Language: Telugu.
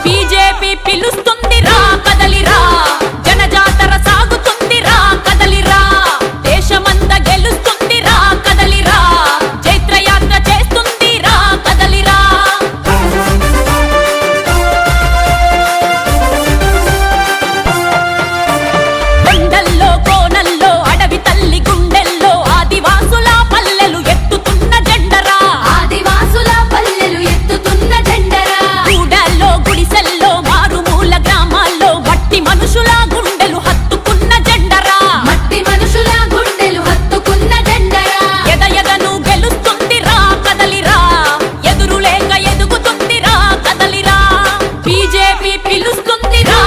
బీజేపీ పిలుస్తుందిరా కదలిరా, జనజాతర సాగుతుందిరా కదలిరా, దేశమంతా గెలుస్తుందిరా కదలిరా, చైత్రయాత్ర చేస్తుందిరా కదలిరా. కొండల్లో కోనల్లో అడవి తల్లి గుండెల్లో ఆదివాసుల పల్లెలు ఎత్తుతున్న జెండరా, ఆదివాసుల పల్లెలు ఎత్తుతున్న జెండరా, గూడల్లో గుడిసెల్లో మారుమూల గ్రామాల్లో మట్టి మనుషుల గుండెలు హత్తుకున్న జెండరా, మట్టి మనుషుల గుండెలు హత్తుకున్న జెండరా. ఎదను గెలుస్తుందిరా కదలిరా, ఎదురులేక ఎదుగుతుందిరా కదలిరా, బీజేపీ పిలుస్తుందిరా